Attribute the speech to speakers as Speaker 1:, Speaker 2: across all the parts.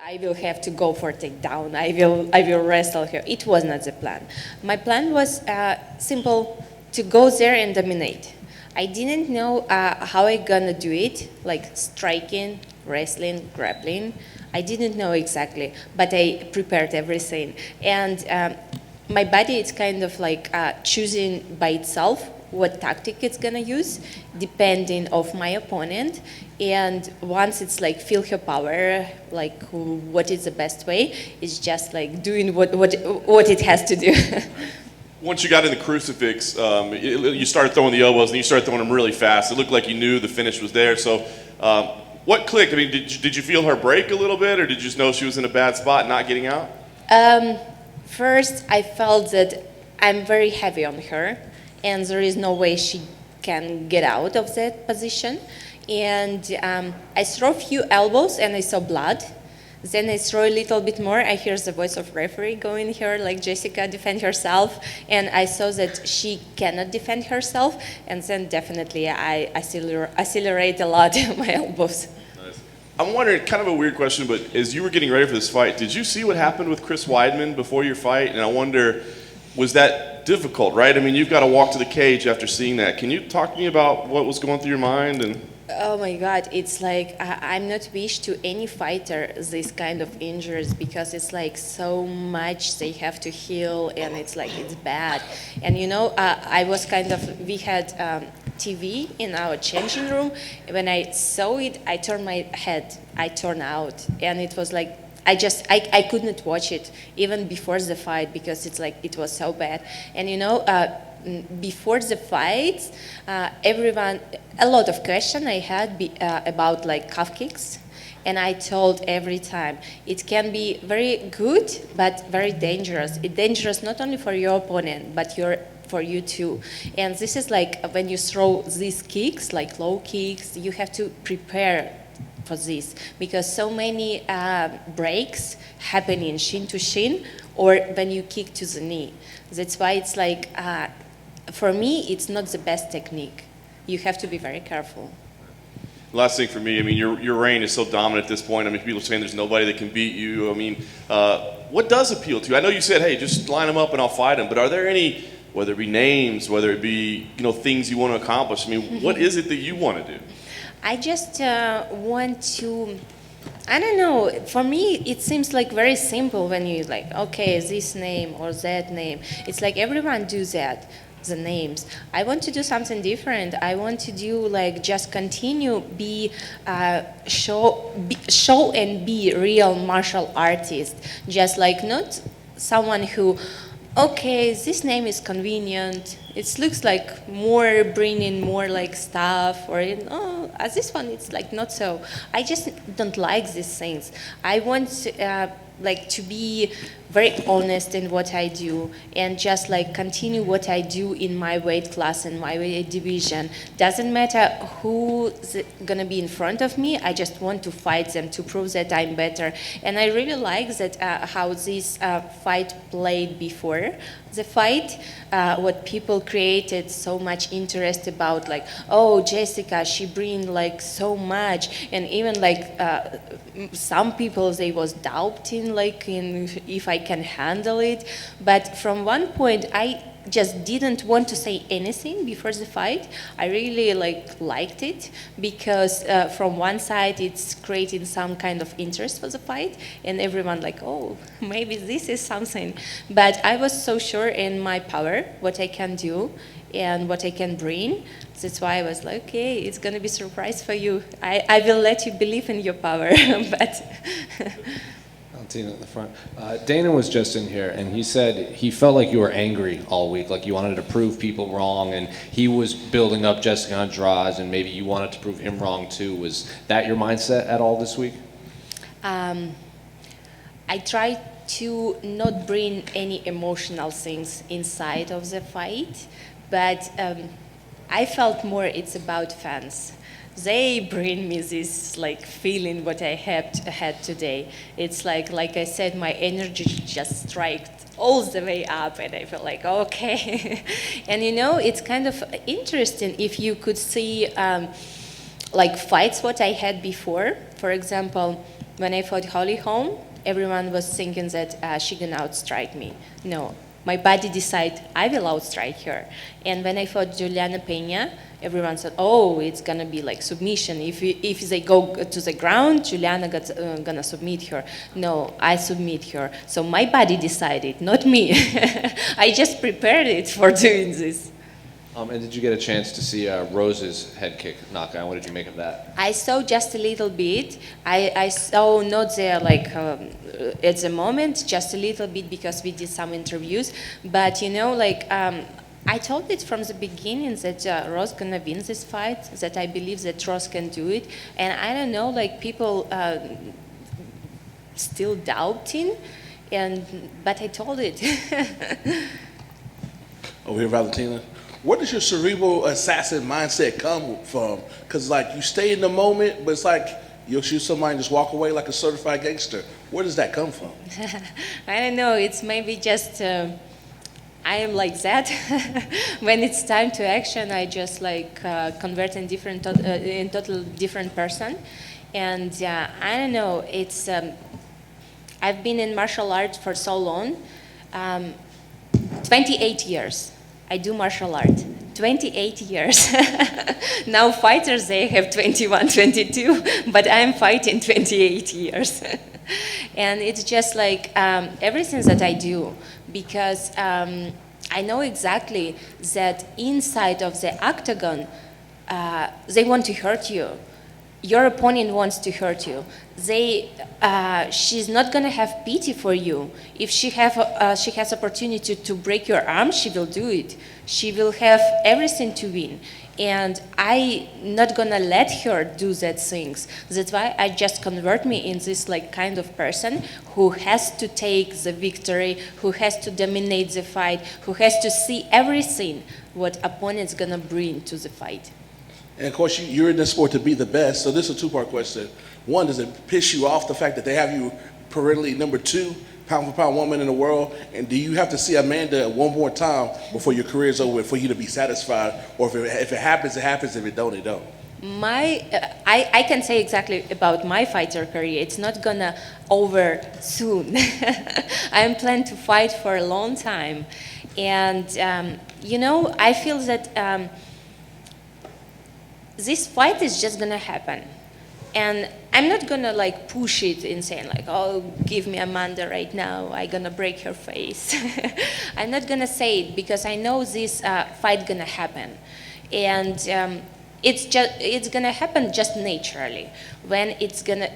Speaker 1: I will have to go for takedown. I will wrestle her. It was not the plan. My plan was simple: to go there and dominate. I didn't know how I gonna do it, like striking, wrestling, grappling. I didn't know exactly, but I prepared everything. And my body is kind of like choosing by itself what tactic it's gonna use, depending of my opponent. And once it's like feel her power, like what is the best way, it's just like doing what it has to do.
Speaker 2: Once you got in the crucifix, you started throwing the elbows and you started throwing them really fast. It looked like you knew the finish was there. So what clicked? I mean, did you feel her break a little bit, or did you just know she was in a bad spot, not getting out?
Speaker 1: First, I felt that I'm very heavy on her, and there is no way she can get out of that position. And I throw a few elbows and I saw blood. Then I throw a little bit more. I hear the voice of referee going here, like Jessica, defend herself. And I saw that she cannot defend herself. And then definitely I accelerate a lot my elbows.
Speaker 2: Nice. I'm wondering, kind of a weird question, but as you were getting ready for this fight, did you see what happened with Chris Weidman before your fight? And I wonder, was that difficult, right? I mean, you've got to walk to the cage after seeing that. Can you talk to me about what was going through your mind? And
Speaker 1: oh my God, it's like I'm not wish to any fighter this kind of injuries, because it's like so much they have to heal, and it's like it's bad. And you know, I was kind of, we had TV in our changing room. When I saw it, I turned my head, I turned out, and it was like I could not watch it even before the fight, because it's like it was so bad. And you know, before the fight, a lot of questions I had about like calf kicks, and I told every time it can be very good but very dangerous. It's dangerous not only for your opponent but for you too. And this is like when you throw these kicks, like low kicks, you have to prepare for this, because so many breaks happen in shin to shin, or when you kick to the knee. That's why it's like, for me, it's not the best technique. You have to be very careful.
Speaker 2: last thing for me, I mean, your reign is so dominant at this point. I mean, people are saying there's nobody that can beat you. I mean, what does appeal to you? I know you said, hey, just line them up and I'll fight them, but are there any, whether it be names, whether it be, things you want to accomplish? I mean, what is it that you want to do?
Speaker 1: I just want to, I don't know, for me it seems like very simple when you like, okay, this name or that name. It's like everyone do that, the names. I want to do something different. I want to do like just continue show and be real martial artist. Just like not someone who, okay, this name is convenient. It looks like more bringing more like stuff, or as this one, it's like not so. I just don't like these things. I want to be very honest in what I do, and just like continue what I do in my weight class and my weight division. Doesn't matter who's gonna be in front of me. I just want to fight them to prove that I'm better. And I really like that how this fight played before the fight. What people created so much interest about, like, oh, Jessica, she bring like so much, and even like some people, they was doubting like if I can handle it. But from one point, I just didn't want to say anything before the fight. I really liked it, because from one side it's creating some kind of interest for the fight, and everyone like, oh, maybe this is something. But I was so sure in my power, what I can do and what I can bring. That's why I was like, okay, it's gonna be a surprise for you. I will let you believe in your power. But
Speaker 3: Valentina in the front. Dana was just in here, and he said he felt like you were angry all week, like you wanted to prove people wrong, and he was building up Jessica Andrade, and maybe you wanted to prove him wrong too. Was that your mindset at all this week?
Speaker 1: I tried to not bring any emotional things inside of the fight, but I felt more it's about fans. They bring me this like feeling what I had today. It's like I said, my energy just striked all the way up, and I feel like, okay. And it's kind of interesting if you could see like fights what I had before. For example, when I fought Holly Holm, everyone was thinking that she gonna outstrike me. No, my body decided I will outstrike her. And when I fought Juliana Pena, everyone said, oh, it's gonna be like submission. If they go to the ground, Juliana gonna submit her. No, I submit her. So my body decided, not me. I just prepared it for doing this.
Speaker 3: And did you get a chance to see Rose's head kick knockout? What did you make of that?
Speaker 1: I saw just a little bit. I saw not there like at the moment, just a little bit because we did some interviews. But you know, like I told it from the beginning that Rose gonna win this fight. That I believe that Rose can do it. And I don't know, like people still doubting. But I told it.
Speaker 4: Over here, Valentina. Where does your cerebral assassin mindset come from? Because, like, you stay in the moment, but it's like you'll shoot somebody and just walk away like a certified gangster. Where does that come from?
Speaker 1: I don't know. It's maybe just I am like that. When it's time to action, I just like convert in total different person. And I don't know. It's I've been in martial arts for so long, 28 years. I do martial art, 28 years. Now fighters, they have 21, 22, but I'm fighting 28 years. And it's just like everything that I do, because I know exactly that inside of the octagon, they want to hurt you. Your opponent wants to hurt you. She's not gonna have pity for you. If she has opportunity to break your arm, she will do it. She will have everything to win, and I not gonna let her do that things. That's why I just convert me in this like kind of person who has to take the victory, who has to dominate the fight, who has to see everything what opponent's gonna bring to the fight.
Speaker 4: And of course, you're in this sport to be the best. So this is a two-part question. One, does it piss you off the fact that they have you perennially number 2 pound-for-pound woman in the world? And do you have to see Amanda one more time before your career is over for you to be satisfied? Or if it happens, it happens. If it don't, it don't.
Speaker 1: I can say exactly about my fighter career. It's not gonna over soon. I'm planning to fight for a long time. And, you know, I feel that this fight is just gonna happen. And I'm not gonna like push it and saying like, oh, give me Amanda right now, I'm gonna break her face. I'm not gonna say it because I know this fight gonna happen. And it's gonna happen just naturally when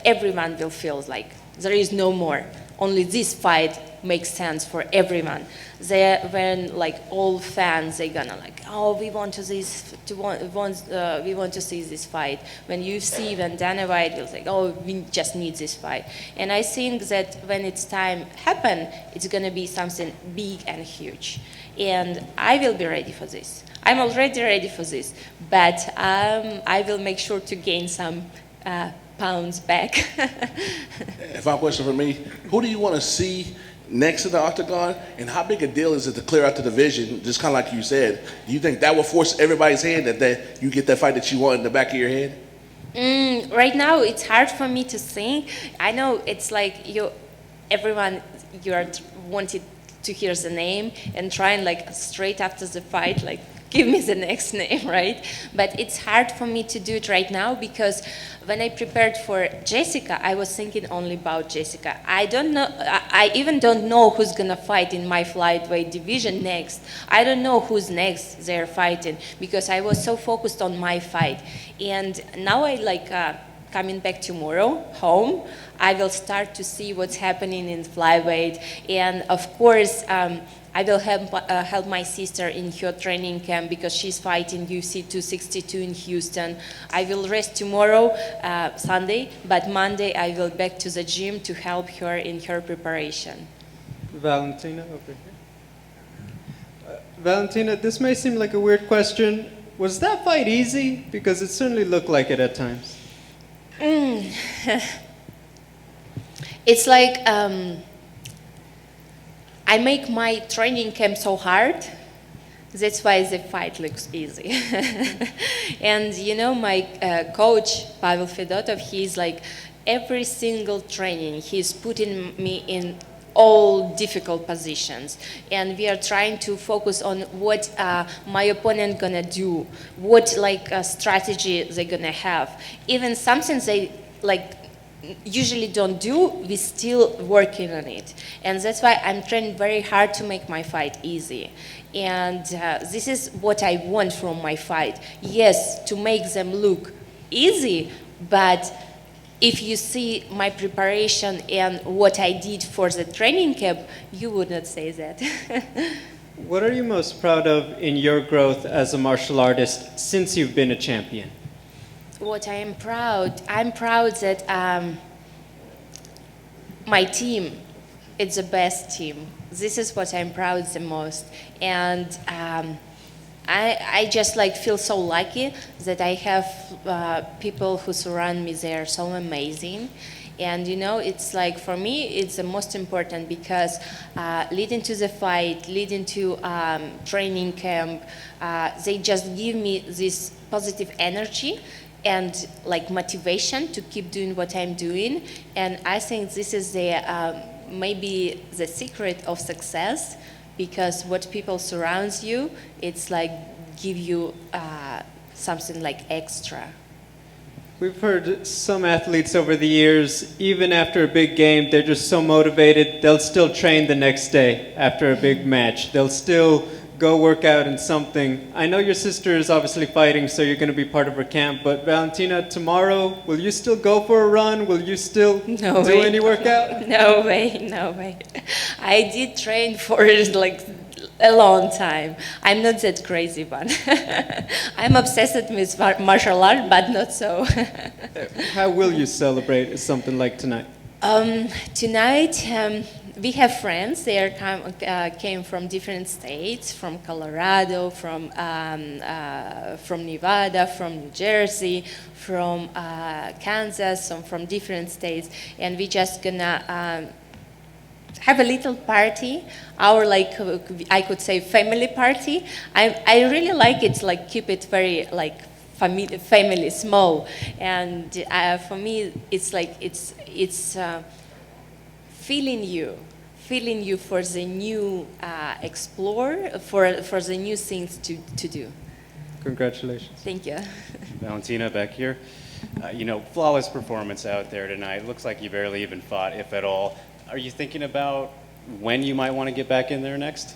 Speaker 1: everyone will feel like there is no more. Only this fight makes sense for everyone. When like all fans, they're gonna like, oh, we want to see this fight. When when Dana White will say, oh, we just need this fight. And I think that when it's time happen, it's gonna be something big and huge. And I will be ready for this. I'm already ready for this, but I will make sure to gain some pounds back.
Speaker 4: Final question for me: who do you want to see next in the octagon, and how big a deal is it to clear out the division? Just kind of like you said, do you think that will force everybody's hand that you get that fight that you want in the back of your head?
Speaker 1: Right now, it's hard for me to think. I know it's like everyone you're wanted to hear the name and try and like straight after the fight, like give me the next name, right? But it's hard for me to do it right now because when I prepared for Jessica, I was thinking only about Jessica. I don't know, I even don't know who's gonna fight in my flyweight division next. I don't know who's next they're fighting because I was so focused on my fight. And now I coming back tomorrow home, I will start to see what's happening in flyweight. And of course, I will help my sister in her training camp because she's fighting UFC 262 in Houston. I will rest tomorrow, Sunday, but Monday I will back to the gym to help her in her preparation.
Speaker 5: Valentina, over here. Valentina, this may seem like a weird question. Was that fight easy? Because it certainly looked like it at times.
Speaker 1: It's like I make my training camp so hard. That's why the fight looks easy. And you know, my coach Pavel Fedotov, he's like every single training, he's putting me in all difficult positions, and we are trying to focus on what my opponent gonna do, what strategy they're gonna have. Even something they usually don't do, we're still working on it. And that's why I'm trying very hard to make my fight easy. And this is what I want from my fight. Yes, to make them look easy, but if you see my preparation and what I did for the training camp, you would not say that.
Speaker 5: What are you most proud of in your growth as a martial artist since you've been a champion?
Speaker 1: What I'm proud that my team, it's the best team. This is what I'm proud the most. And I just feel so lucky that I have people who surround me. They are so amazing. And it's for me, it's the most important, because leading to the fight, leading to training camp, they just give me this positive energy and motivation to keep doing what I'm doing. And I think this is maybe the secret of success, because what people surrounds you, it's give you something extra.
Speaker 5: We've heard some athletes over the years, even after a big game, they're just so motivated, they'll still train the next day after a big match. They'll still go work out in something. I know your sister is obviously fighting, so you're going to be part of her camp, but Valentina, tomorrow, will you still go for a run? Will you still
Speaker 1: No
Speaker 5: do
Speaker 1: way.
Speaker 5: any workout?
Speaker 1: No way. I did train for a long time. I'm not that crazy one. I'm obsessed with martial art, but not so.
Speaker 5: How will you celebrate something like tonight?
Speaker 1: Tonight, we have friends. They came from different states, from Colorado, from Nevada, from New Jersey, from Kansas, some from different states, and we just gonna have a little party, our I could say family party. I really like it, keep it very family small, and for me it's it's feeling you for the new explore, for the new things to do.
Speaker 5: Congratulations.
Speaker 1: Thank you.
Speaker 6: Valentina, back here. Flawless performance out there tonight. Looks like you barely even fought, if at all. Are you thinking about when you might want to get back in there next?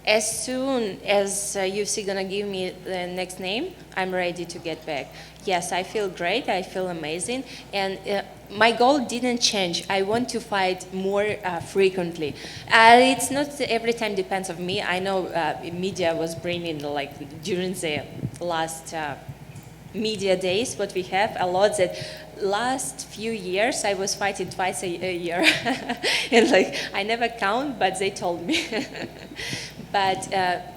Speaker 1: As soon as UFC gonna give me the next name, I'm ready to get back. Yes, I feel great. I feel amazing, and my goal didn't change. I want to fight more frequently. It's not every time depends on me. I know media was bringing during the last media days, what we have a lot that last few years I was fighting twice a year, and I never count, but they told me. But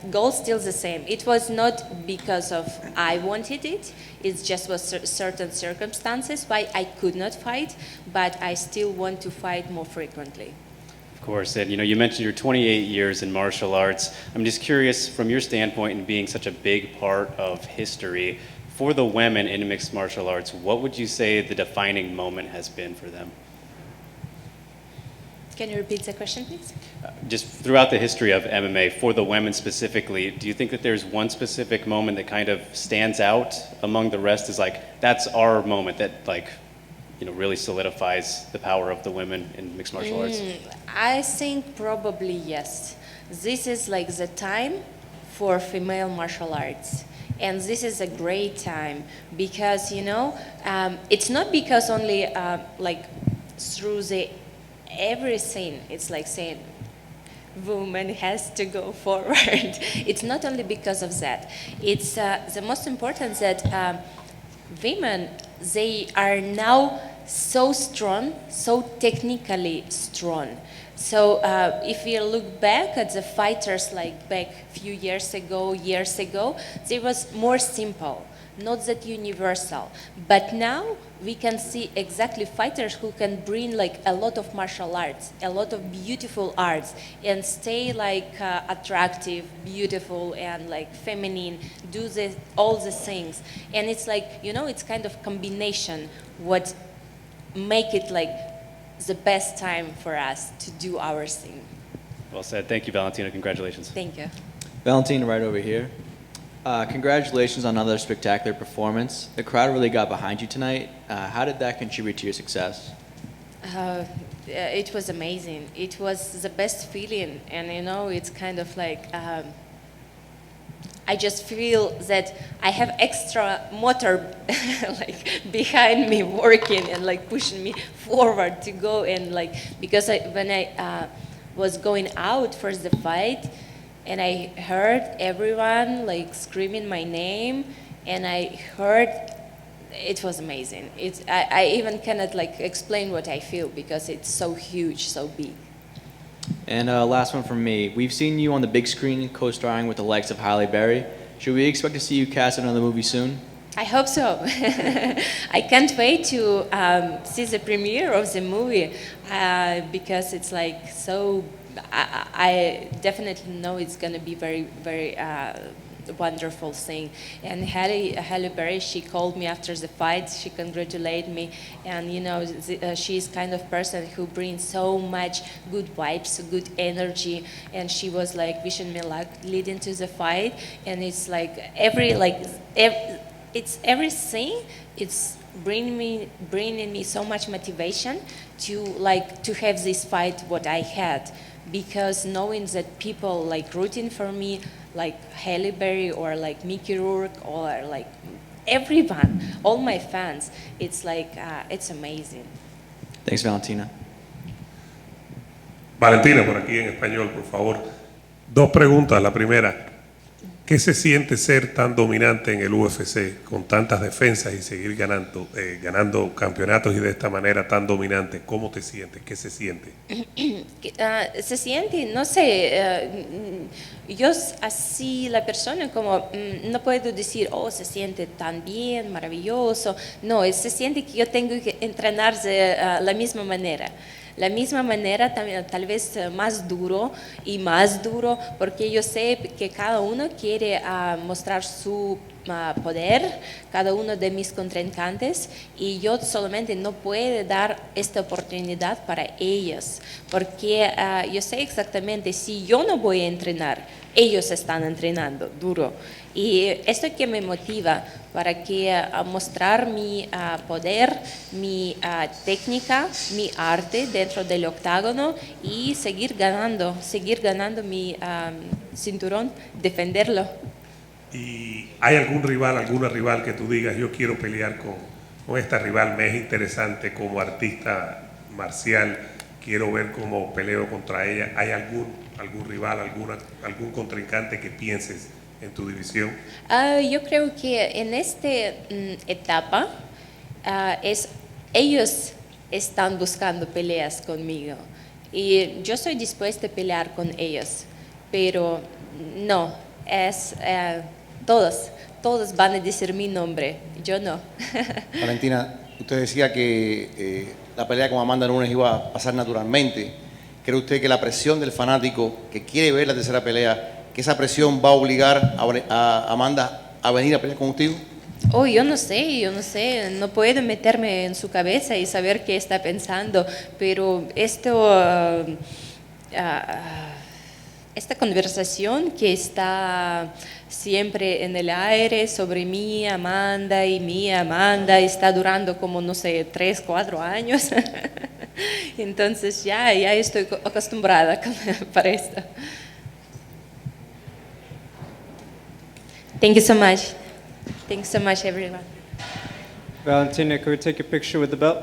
Speaker 1: goal still the same. It was not because of I wanted it. It just was certain circumstances why I could not fight, but I still want to fight more frequently.
Speaker 6: Of course, and you mentioned your 28 years in martial arts. I'm just curious, from your standpoint and being such a big part of history, for the women in mixed martial arts, what would you say the defining moment has been for them?
Speaker 1: Can you repeat the question, please?
Speaker 6: Just throughout the history of MMA, for the women specifically, do you think that there's one specific moment that kind of stands out among the rest as that's our moment that really solidifies the power of the women in mixed martial arts?
Speaker 1: I think probably yes. This is the time for female martial arts. And this is a great time because, it's not because only through the everything, it's saying woman has to go forward. It's not only because of that. It's the most important that women, they are now so strong, so technically strong. So if we look back at the fighters back a few years ago, they was more simple, not that universal. But now we can see exactly fighters who can bring a lot of martial arts, a lot of beautiful arts, and stay attractive, beautiful, and feminine, do all the things. And it's it's kind of combination what make it like the best time for us to do our thing.
Speaker 6: Well said. Thank you, Valentina. Congratulations.
Speaker 1: Thank you.
Speaker 7: Valentina, right over here. Congratulations on another spectacular performance. The crowd really got behind you tonight. How did that contribute to your success?
Speaker 1: It was amazing. It was the best feeling, and it's kind of like I just feel that I have extra motor like behind me working and like pushing me forward to go, and like because when I was going out for the fight, and I heard everyone like screaming my name, and I heard it was amazing. I even cannot like explain what I feel because it's so huge, so big.
Speaker 7: And last one from me. We've seen you on the big screen co-starring with the likes of Halle Berry. Should we expect to see you cast in another movie soon?
Speaker 1: I hope so. I can't wait to see the premiere of the movie because it's like so. I definitely know it's going to be very, very wonderful thing. And Halle Berry, she called me after the fight. She congratulated me, and she's kind of person who brings so much good vibes, good energy. And she was like wishing me luck leading to the fight. And it's like it's everything. It's bringing me so much motivation to have this fight what I had, because knowing that people like rooting for me, like Halle Berry or like Mickey Rourke or like everyone, all my fans, it's like it's amazing.
Speaker 7: Thanks, Valentina.
Speaker 8: Valentina, por aquí en español, por favor. Dos preguntas. La primera, ¿qué se siente ser tan dominante en el UFC con tantas defensas y seguir ganando campeonatos y de esta manera tan dominante? ¿Cómo te sientes? ¿Qué se siente?
Speaker 1: Se siente, no sé, yo así la persona como no puedo decir, oh, se siente tan bien, maravilloso. No, se siente que yo tengo que entrenar de la misma manera. La misma manera, también, tal vez más duro y más duro, porque yo sé que cada uno quiere mostrar su poder, cada uno de mis contrincantes, y yo solamente no puedo dar esta oportunidad para ellos, porque yo sé exactamente, si yo no voy a entrenar, ellos están entrenando duro. Y esto que me motiva para que mostrar mi poder, mi técnica, mi arte dentro del octágono y seguir ganando mi cinturón, defenderlo.
Speaker 8: ¿Y hay algún rival, alguna rival que tú digas, yo quiero pelear con esta rival, me es interesante como artista marcial, quiero ver cómo peleo contra ella? ¿Hay algún rival, algún contrincante que pienses en tu división?
Speaker 1: Yo creo que en esta etapa ellos están buscando peleas conmigo y yo estoy dispuesta a pelear con ellos, pero no, todos van a decir mi nombre, yo no.
Speaker 9: Valentina, usted decía que la pelea con Amanda Nunes iba a pasar naturalmente. ¿Cree usted que la presión del fanático que quiere ver la tercera pelea, que esa presión va a obligar a Amanda a venir a pelear con usted?
Speaker 1: Oh, yo no sé, no puedo meterme en su cabeza y saber qué está pensando, pero esta conversación que está siempre en el aire sobre mi Amanda está durando como, no sé, 3, 4 años. Entonces ya estoy acostumbrada para esto. Thank you so much. Thanks so much, everyone.
Speaker 5: Valentina, could we take a picture with the belt?